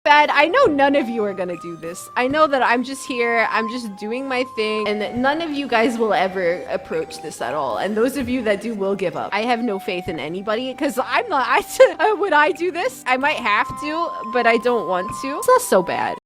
bad. I know none of you are gonna do this. I know that I'm just here, I'm just doing my thing, and that none of you guys will ever approach this at all. And those of you that do will give up. I have no faith in anybody, because I'm not, would I do this? I might have to, but I don't want to. It's not so bad.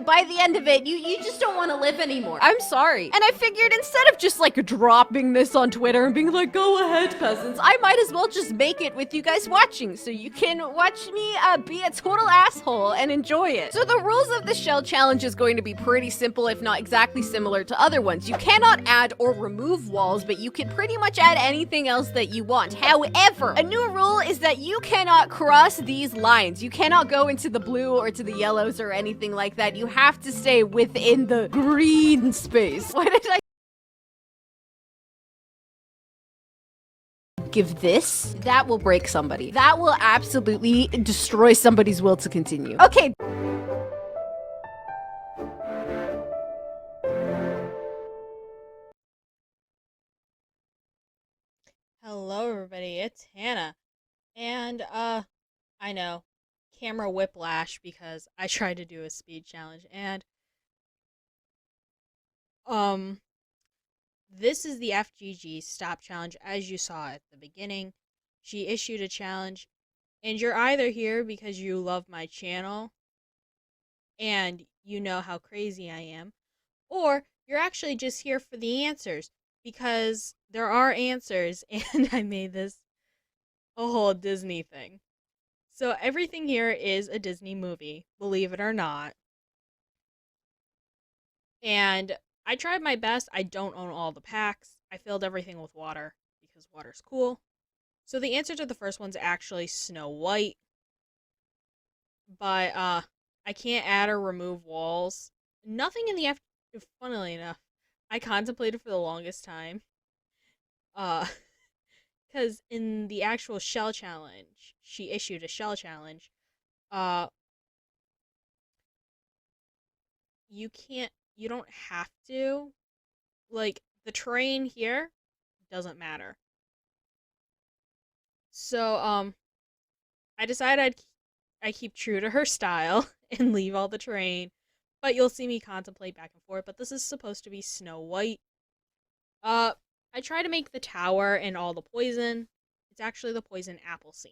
By the end of it, you just don't want to live anymore. I'm sorry. And I figured instead of just like dropping this on Twitter and being like, go ahead, peasants, I might as well just make it with you guys watching so you can watch me be a total asshole and enjoy it. So the rules of the shell challenge is going to be pretty simple, if not exactly similar to other ones. You cannot add or remove walls, but you can pretty much add anything else that you want. However, a new rule is that you cannot cross these lines. You cannot go into the blue or to the yellows or anything like that. You have to stay within the green space. Why did I give this? That will break somebody. That will absolutely destroy somebody's will to continue. Okay. Hello everybody, it's Hannah. And I know, camera whiplash because I tried to do a speed challenge and this is the FGGSTOP challenge as you saw at the beginning. She issued a challenge and you're either here because you love my channel and you know how crazy I am, or you're actually just here for the answers because there are answers and I made this a whole Disney thing. So everything here is a Disney movie, believe it or not. And I tried my best. I don't own all the packs. I filled everything with water because water's cool. So the answer to the first one's actually Snow White. But I can't add or remove walls. Nothing in the funnily enough, I contemplated for the longest time. Because in the actual shell challenge, she issued a shell challenge. You don't have to. Like, the terrain here doesn't matter. So, I decided I keep true to her style and leave all the terrain. But you'll see me contemplate back and forth. But this is supposed to be Snow White. I try to make the tower and all the poison. It's actually the poison apple scene.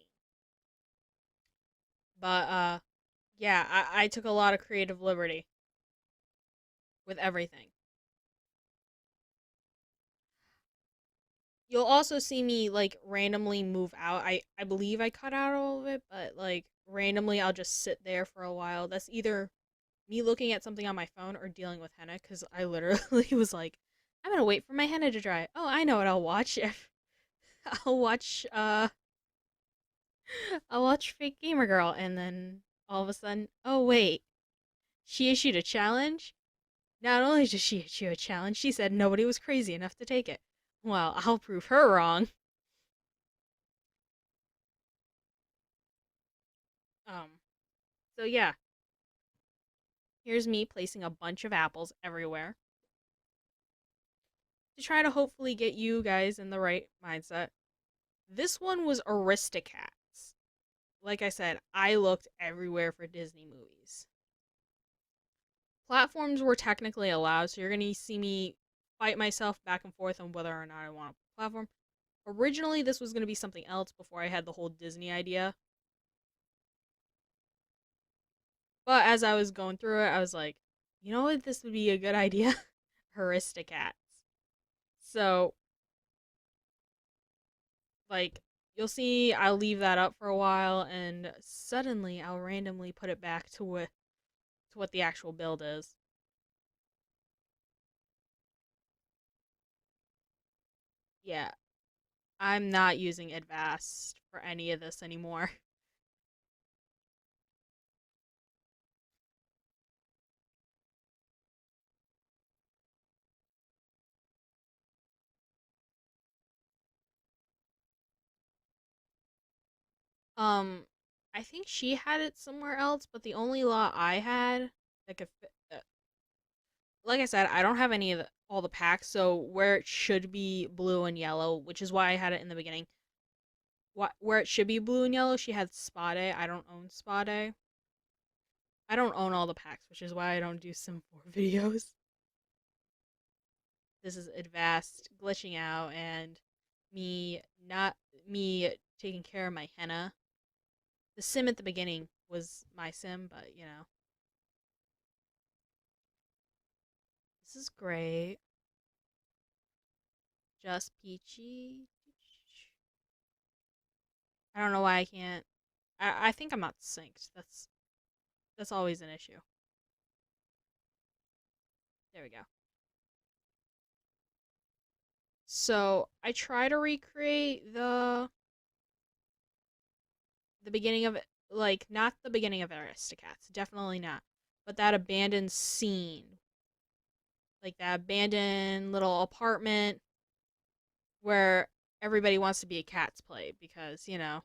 But, yeah, I took a lot of creative liberty with everything. You'll also see me, like, randomly move out. I believe I cut out all of it, but, like, randomly I'll just sit there for a while. That's either me looking at something on my phone or dealing with henna, because I literally was like, I'm gonna wait for my henna to dry. Oh, I know what I'll watch. I'll watch, I'll watch FakeGamerGirl, and then all of a sudden, oh wait, she issued a challenge? Not only did she issue a challenge, she said nobody was crazy enough to take it. Well, I'll prove her wrong. Um, so yeah, here's me placing a bunch of apples everywhere to try to hopefully get you guys in the right mindset. This one was Aristocats. Like I said, I looked everywhere for Disney movies. Platforms were technically allowed, so you're going to see me fight myself back and forth on whether or not I want a platform. Originally, this was going to be something else before I had the whole Disney idea. But as I was going through it, I was like, you know what, this would be a good idea? Aristocats. So, like, you'll see I'll leave that up for a while, and suddenly I'll randomly put it back to what the actual build is. Yeah, I'm not using Advanced for any of this anymore. Um, I think she had it somewhere else, but the only lot I had that could fit, like I said, I don't have any of all the packs, so where it should be blue and yellow, which is why I had it in the beginning, where it should be blue and yellow, she had Spade. I don't own Spade. I don't own all the packs, which is why I don't do Sim 4 videos. This is Advast glitching out and not me taking care of my henna. The sim at the beginning was my sim, but you know. This is great. Just peachy. I don't know why I can't. I think I'm not synced. That's always an issue. There we go. So I try to recreate the beginning of it, like not the beginning of Aristocats, definitely not, but that abandoned scene, like that abandoned little apartment where everybody wants to be a cat's play because you know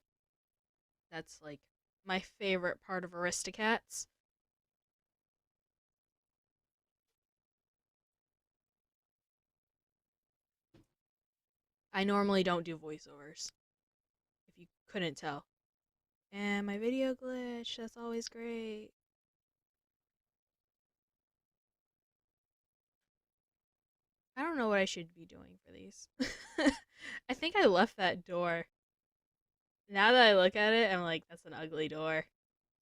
that's like my favorite part of Aristocats. I normally don't do voiceovers, if you couldn't tell. And my video glitch, that's always great. I don't know what I should be doing for these. I think I left that door. Now that I look at it, I'm like, that's an ugly door.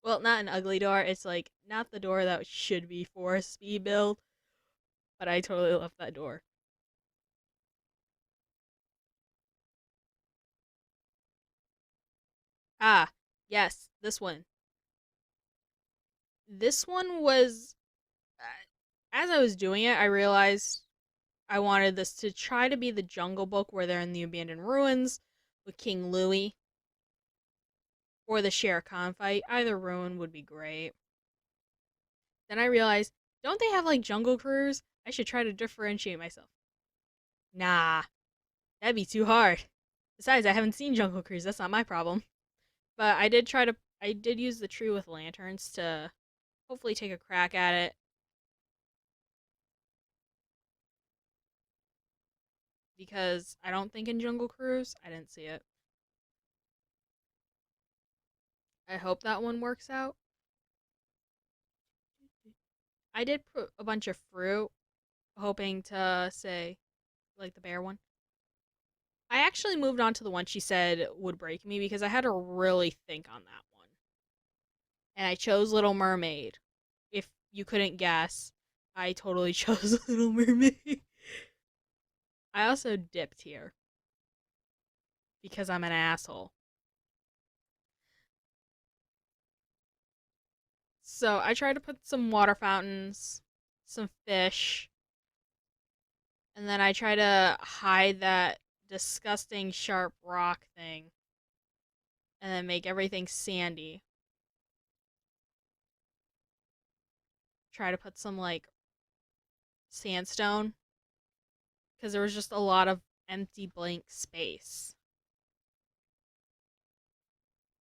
Well, not an ugly door, it's like, not the door that should be for a speed build, but I totally left that door. Ah, yes, this one. This one was, as I was doing it, I realized I wanted this to try to be the Jungle Book where they're in the abandoned ruins with King Louis, or the Shere Khan fight. Either ruin would be great. Then I realized, don't they have like Jungle Cruise? I should try to differentiate myself. Nah, that'd be too hard. Besides, I haven't seen Jungle Cruise. That's not my problem. But I did use the tree with lanterns to hopefully take a crack at it. Because I don't think in Jungle Cruise, I didn't see it. I hope that one works out. I did put a bunch of fruit, hoping to say, like the bear one. I actually moved on to the one she said would break me because I had to really think on that one. And I chose Little Mermaid. If you couldn't guess, I totally chose Little Mermaid. I also dipped here because I'm an asshole. So I tried to put some water fountains, some fish, and then I try to hide that disgusting sharp rock thing and then make everything sandy. Try to put some like sandstone because there was just a lot of empty blank space.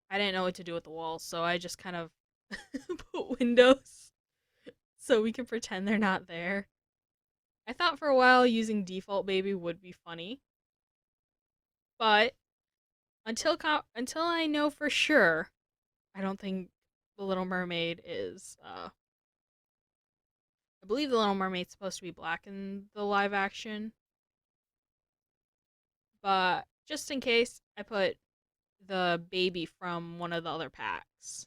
I didn't know what to do with the walls, so I just kind of put windows so we can pretend they're not there. I thought for a while using Default Baby would be funny, but until I know for sure, I don't think the Little Mermaid is. I believe the Little Mermaid's supposed to be black in the live action, but just in case, I put the baby from one of the other packs.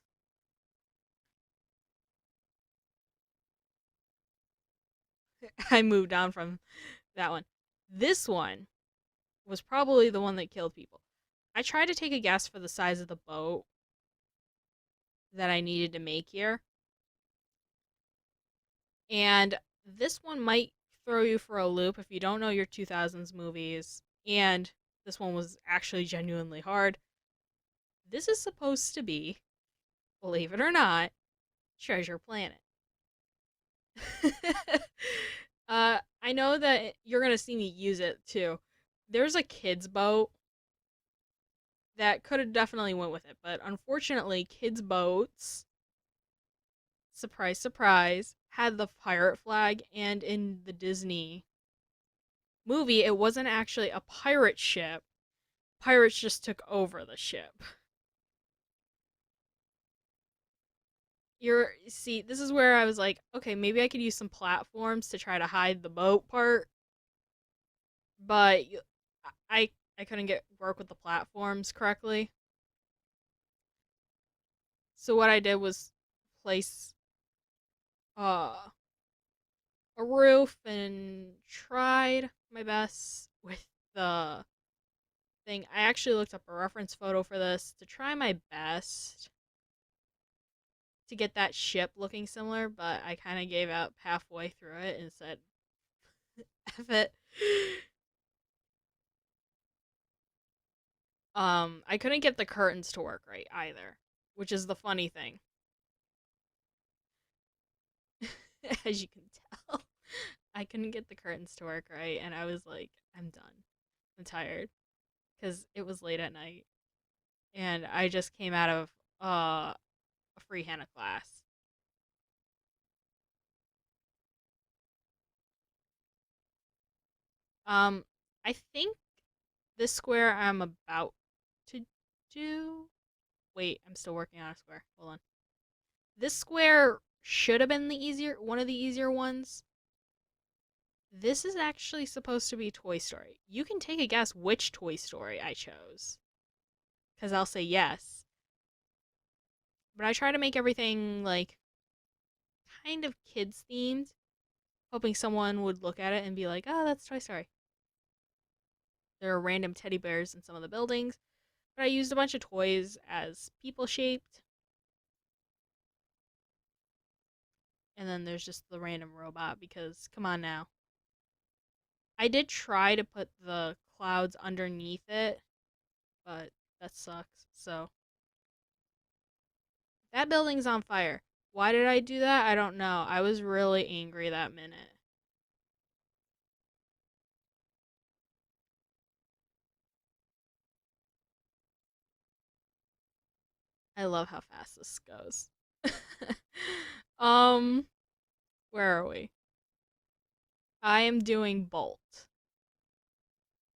I moved on from that one. This one was probably the one that killed people. I tried to take a guess for the size of the boat that I needed to make here. And this one might throw you for a loop if you don't know your 2000s movies. And this one was actually genuinely hard. This is supposed to be, believe it or not, Treasure Planet. I know that you're going to see me use it too. There's a kid's boat that could have definitely went with it, but unfortunately, kids' boats, surprise, surprise, had the pirate flag, and in the Disney movie, it wasn't actually a pirate ship. pirates just took over the ship. See, this is where I was like, okay, maybe I could use some platforms to try to hide the boat part, but I couldn't get work with the platforms correctly. So what I did was place uh a roof and tried my best with the thing. I actually looked up a reference photo for this to try my best to get that ship looking similar, but I kind of gave up halfway through it and said, F it. I couldn't get the curtains to work right either, which is the funny thing. As you can tell, I couldn't get the curtains to work right, and I was like, I'm done. I'm tired. Because it was late at night, and I just came out of a free Hannah class. Um, I think this square I'm about to do. Wait, I'm still working on a square. Hold on. This square should have been one of the easier ones. This is actually supposed to be Toy Story. You can take a guess which Toy Story I chose, because I'll say yes. But I try to make everything like kind of kids themed, hoping someone would look at it and be like, "Oh, that's Toy Story." There are random teddy bears in some of the buildings, but I used a bunch of toys as people shaped. And then there's just the random robot because, come on now. I did try to put the clouds underneath it, but that sucks. So, that building's on fire. Why did I do that? I don't know. I was really angry that minute. I love how fast this goes. um, where are we? I am doing Bolt.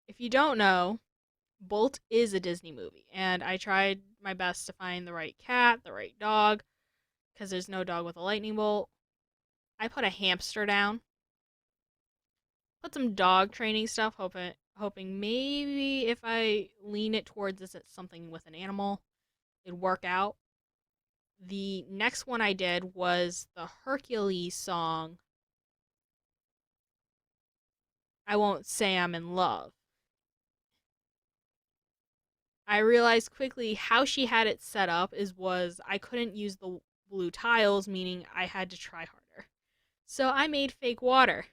If you don't know, Bolt is a Disney movie, and I tried my best to find the right cat, the right dog, because there's no dog with a lightning bolt. I put a hamster down, put some dog training stuff, hoping maybe if I lean it towards this, it's something with an animal, it'd work out. The next one I did was the Hercules song, I Won't Say I'm in Love. I realized quickly how she had it set up was I couldn't use the blue tiles, meaning I had to try harder. So I made fake water.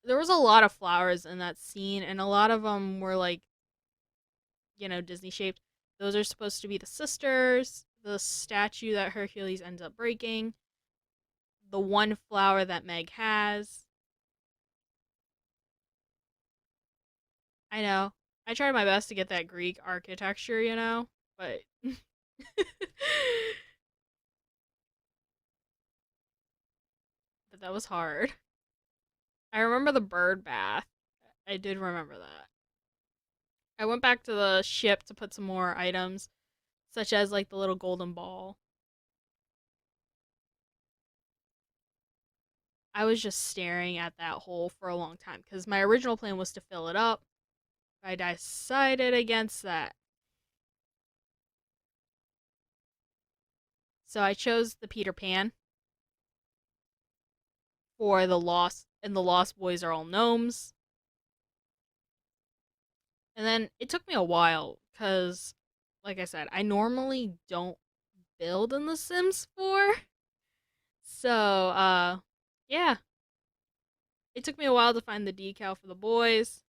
There was a lot of flowers in that scene, and a lot of them were like, Disney shaped. Those are supposed to be the sisters, the statue that Hercules ends up breaking, the one flower that Meg has. I know. I tried my best to get that Greek architecture, but but that was hard. I remember the bird bath. I did remember that. I went back to the ship to put some more items, such as like the little golden ball. I was just staring at that hole for a long time because my original plan was to fill it up. I decided against that. So I chose the Peter Pan for the Lost, and the Lost Boys are all gnomes. And then it took me a while because, like I said, I normally don't build in The Sims 4. So, yeah. It took me a while to find the decal for the boys.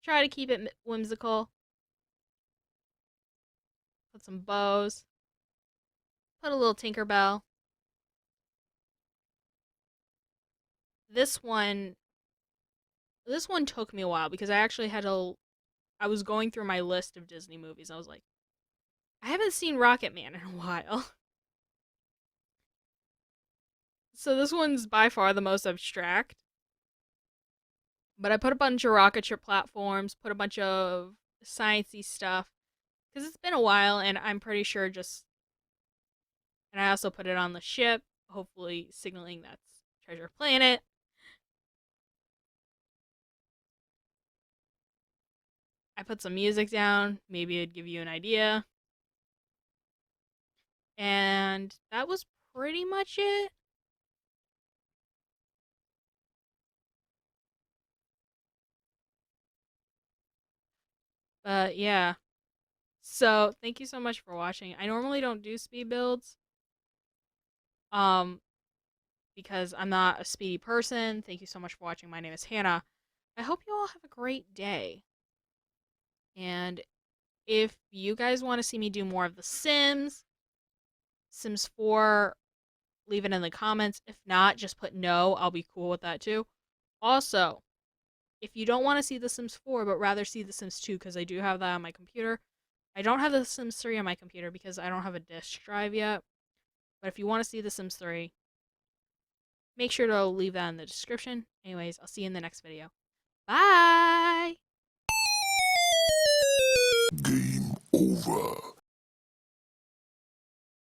Try to keep it whimsical. Put some bows. Put a little Tinkerbell. This one this one took me a while because I actually I was going through my list of Disney movies. I was like, I haven't seen Rocket Man in a while. So this one's by far the most abstract. But I put a bunch of rocket ship platforms, put a bunch of sciencey stuff, because it's been a while, and I'm pretty sure just. And I also put it on the ship, hopefully signaling that's Treasure Planet. I put some music down, maybe it'd give you an idea. And that was pretty much it. But yeah. So thank you so much for watching. I normally don't do speed builds. Um, because I'm not a speedy person. Thank you so much for watching. My name is Hannah. I hope you all have a great day. And if you guys want to see me do more of The Sims, Sims 4, leave it in the comments. If not, just put no. I'll be cool with that too. Also, if you don't want to see The Sims 4, but rather see The Sims 2, because I do have that on my computer. I don't have The Sims 3 on my computer because I don't have a disk drive yet. But if you want to see The Sims 3, make sure to leave that in the description. Anyways, I'll see you in the next video. Bye!